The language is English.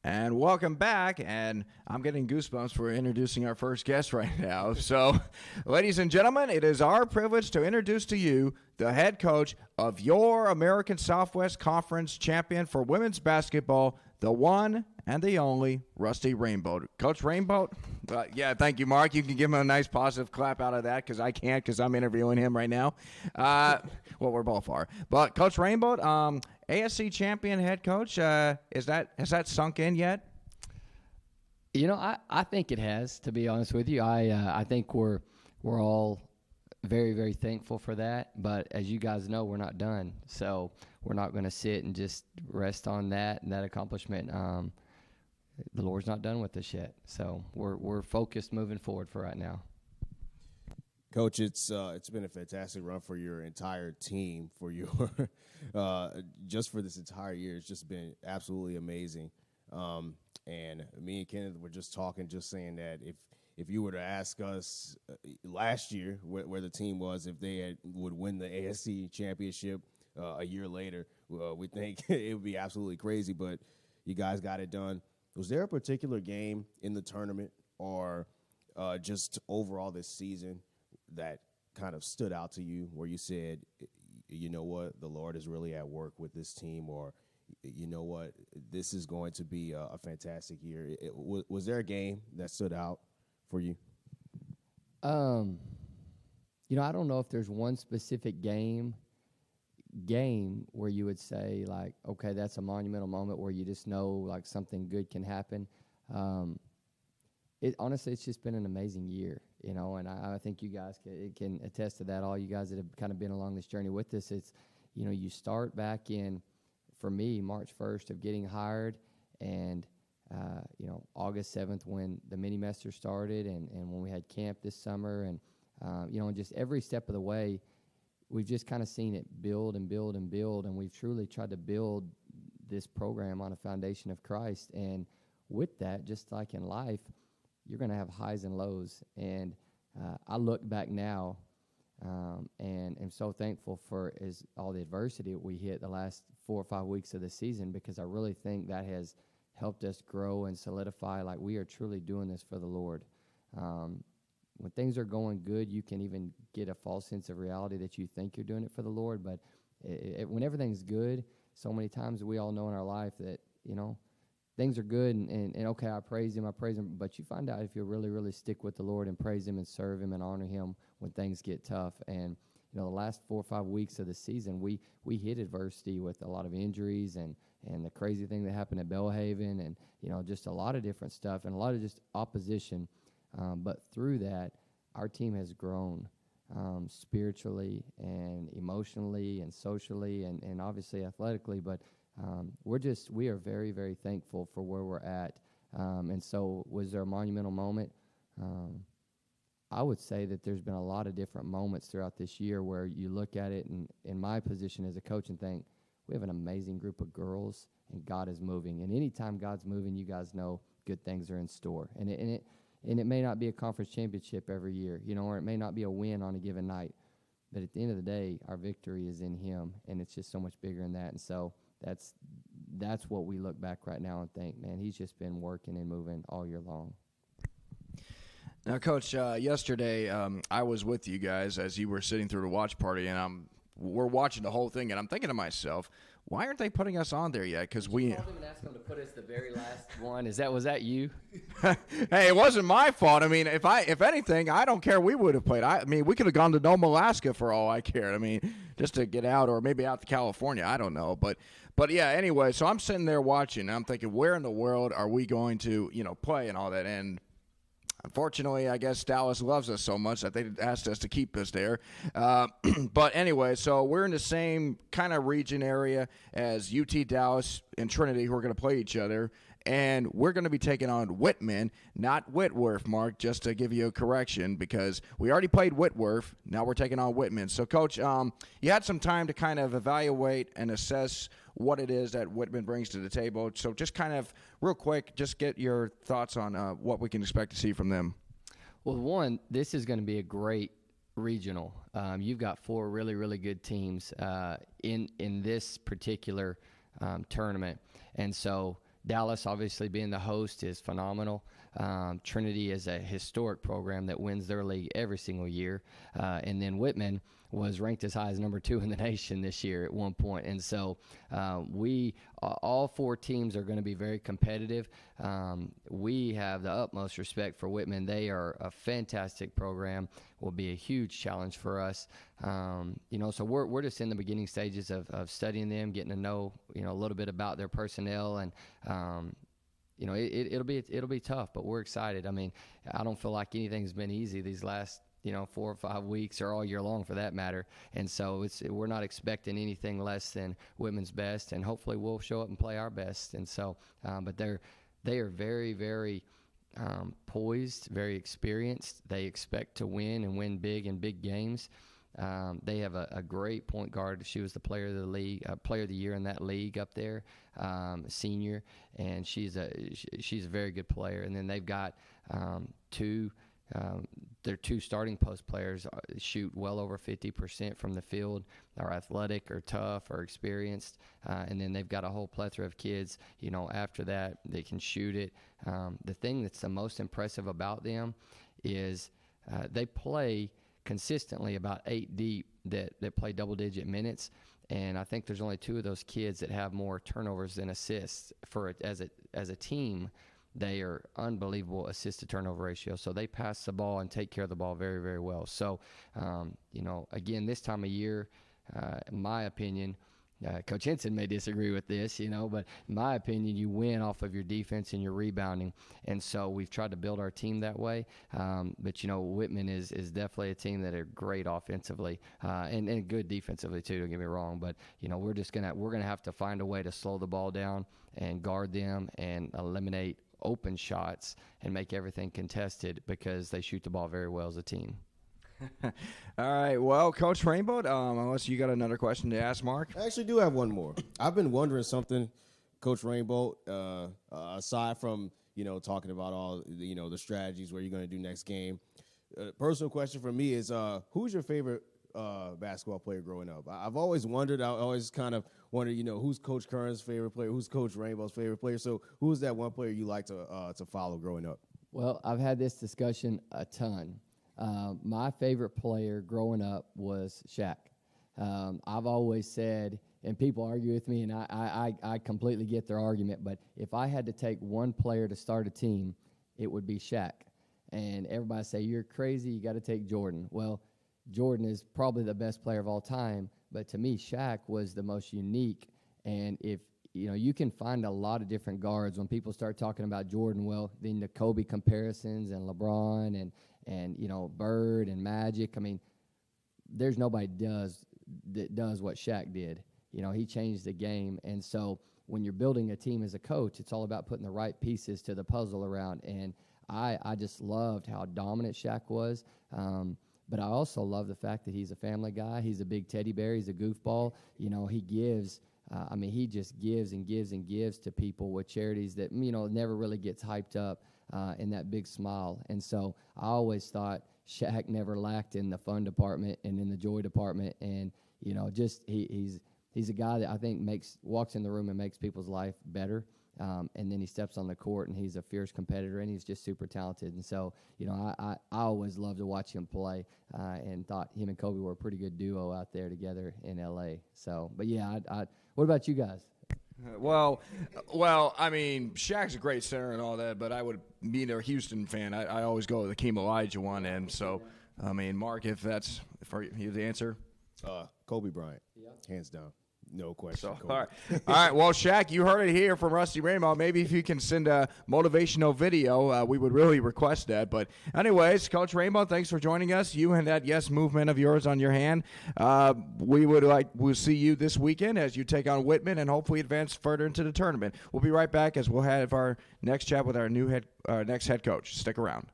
And welcome back. And I'm getting goosebumps for introducing our first guest right now. So, ladies and gentlemen, it is our privilege to introduce to you the head coach of your American Southwest Conference champion for women's basketball, the one and the only Rusty Rainbolt. Coach Rainbolt, yeah, thank you, Mark. You can give him a nice positive clap out of that because I can't because I'm interviewing him right now. Well, we're both are. But Coach Rainbolt, ASC champion head coach, has that sunk in yet? You know, I think it has, to be honest with you. I think we're all very, very thankful for that. But as you guys know, we're not done. So we're not going to sit and just rest on that and that accomplishment. The Lord's not done with us yet. So we're focused moving forward for right now. Coach, it's been a fantastic run for your entire team, for your just for this entire year. It's just been absolutely amazing. And me and Kenneth were just talking, just saying that if you were to ask us last year where the team was, if they would win the ASC championship a year later, we think it would be absolutely crazy. But you guys got it done. Was there a particular game in the tournament or just overall this season that kind of stood out to you where you said, you know what, the Lord is really at work with this team, or you know what, this is going to be a fantastic year? Was there a game that stood out for you? You know, I don't know if there's one specific game where you would say, like, okay, that's a monumental moment where you just know, like, something good can happen. Honestly, it's just been an amazing year, you know, and I think you guys can attest to that. All you guys that have kind of been along this journey with us, it's, you know, you start back in, for me, March 1st of getting hired, and, you know, August 7th when the mini-mester started, and when we had camp this summer, and, you know, and just every step of the way, we've just kind of seen it build and build and build, and we've truly tried to build this program on a foundation of Christ. And with that, just like in life, you're going to have highs and lows. And I look back now and am so thankful for all the adversity that we hit the last 4 or 5 weeks of the season, because I really think that has helped us grow and solidify, like, we are truly doing this for the Lord. When things are going good, you can even get a false sense of reality that you think you're doing it for the Lord. But when everything's good, so many times we all know in our life that, you know, things are good and okay, I praise Him. But you find out if you really, really stick with the Lord and praise Him and serve Him and honor Him when things get tough. And, you know, the last 4 or 5 weeks of the season, we hit adversity with a lot of injuries and the crazy thing that happened at Belhaven, and, you know, just a lot of different stuff and a lot of just opposition. But through that, our team has grown spiritually and emotionally and socially and obviously athletically. But we are very, very thankful for where we're at. And so was there a monumental moment? I would say that there's been a lot of different moments throughout this year where you look at it and in my position as a coach and think, we have an amazing group of girls and God is moving. And anytime God's moving, you guys know good things are in store. And it may not be a conference championship every year, you know, or it may not be a win on a given night. But at the end of the day, our victory is in Him, and it's just so much bigger than that. And so that's what we look back right now and think, man, He's just been working and moving all year long. Now, Coach, yesterday I was with you guys as you were sitting through the watch party, and we're watching the whole thing, and I'm thinking to myself, why aren't they putting us on there yet? Because we called him and asked him to put us the very last one. Was that you? Hey, it wasn't my fault. I mean, if anything, I don't care. We would have played. I mean, we could have gone to Nome, Alaska for all I cared. I mean, just to get out, or maybe out to California. I don't know, but yeah. Anyway, so I'm sitting there watching, and I'm thinking, where in the world are we going to, you know, play and all that? And unfortunately, I guess Dallas loves us so much that they asked us to keep us there. But anyway, so we're in the same kind of region area as UT Dallas and Trinity, who are going to play each other. And we're going to be taking on Whitman, not Whitworth, Mark, just to give you a correction, because we already played Whitworth. Now we're taking on Whitman. So, Coach, you had some time to kind of evaluate and assess what it is that Whitman brings to the table. So just kind of real quick, just get your thoughts on what we can expect to see from them. Well, one, this is going to be a great regional. You've got 4 really, really good teams in this particular tournament. And so Dallas, obviously being the host, is phenomenal. Trinity is a historic program that wins their league every single year. And then Whitman was ranked as high as number 2 in the nation this year at one point. And so all 4 teams are going to be very competitive. We have the utmost respect for Whitman. They are a fantastic program, will be a huge challenge for us. So we're just in the beginning stages of studying them, getting to know, a little bit about their personnel, and it'll be tough, but we're excited. I mean, I don't feel like anything's been easy these last 4 or 5 weeks, or all year long for that matter. And so we're not expecting anything less than Whitman's best, and hopefully we'll show up and play our best. And so, but they are very, very poised, very experienced. They expect to win and win big in big games. They have a great point guard. She was the player of the league, player of the year in that league up there, senior, and she's a very good player. And then they've got their 2 starting post players shoot well over 50% from the field, are athletic or tough or experienced. And then they've got a whole plethora of kids, after that, they can shoot it. The thing that's the most impressive about them is they play consistently about 8 deep that play double-digit minutes. And I think there's only 2 of those kids that have more turnovers than assists. As a team, they are unbelievable assist-to-turnover ratio. So they pass the ball and take care of the ball very, very well. So, again, this time of year, in my opinion, Coach Henson may disagree with this, but in my opinion, you win off of your defense and your rebounding. And so we've tried to build our team that way. But, Whitman is definitely a team that are great offensively and good defensively too, don't get me wrong. But, we're going to have to find a way to slow the ball down and guard them and eliminate open shots and make everything contested, because they shoot the ball very well as a team. All right. Well, Coach Rainbolt, unless you got another question to ask Mark. I actually do have one more. I've been wondering something, Coach Rainbolt, aside from, talking about all, the strategies, where you're going to do next game. Personal question for me is, who's your favorite basketball player growing up? I've always wondered. I always kind of wondered, who's Coach Kern's favorite player, who's Coach Rainbolt's favorite player. So who's that one player you like to follow growing up? Well, I've had this discussion a ton. My favorite player growing up was Shaq. I've always said, and people argue with me, and I completely get their argument, but if I had to take one player to start a team, it would be Shaq. And everybody say, you're crazy, you got to take Jordan. Well, Jordan is probably the best player of all time, but to me, Shaq was the most unique. And if you can find a lot of different guards. When people start talking about Jordan, well, then the Kobe comparisons and LeBron and Bird and Magic. I mean, there's nobody that does what Shaq did. He changed the game. And so when you're building a team as a coach, it's all about putting the right pieces to the puzzle around. And I just loved how dominant Shaq was. But I also love the fact that he's a family guy. He's a big teddy bear. He's a goofball. He gives. He just gives and gives and gives to people with charities that, never really gets hyped up in that big smile. And so I always thought Shaq never lacked in the fun department and in the joy department. And, just he's a guy that I think walks in the room and makes people's life better. And then he steps on the court, and he's a fierce competitor, and he's just super talented. And so, I always loved to watch him play and thought him and Kobe were a pretty good duo out there together in L.A. So, but, yeah, what about you guys? Well, I mean, Shaq's a great center and all that, but I would be a Houston fan. I always go with the Hakeem Olajuwon end. So, I mean, Mark, if that's for you the answer. Kobe Bryant, hands down. No question. So, all right. Well, Shaq, you heard it here from Rusty Rainbolt. Maybe if you can send a motivational video, we would really request that. But anyways, Coach Rainbolt, thanks for joining us. You and that yes movement of yours on your hand. We'll see you this weekend as you take on Whitman and hopefully advance further into the tournament. We'll be right back as we'll have our next chat with our next head coach. Stick around.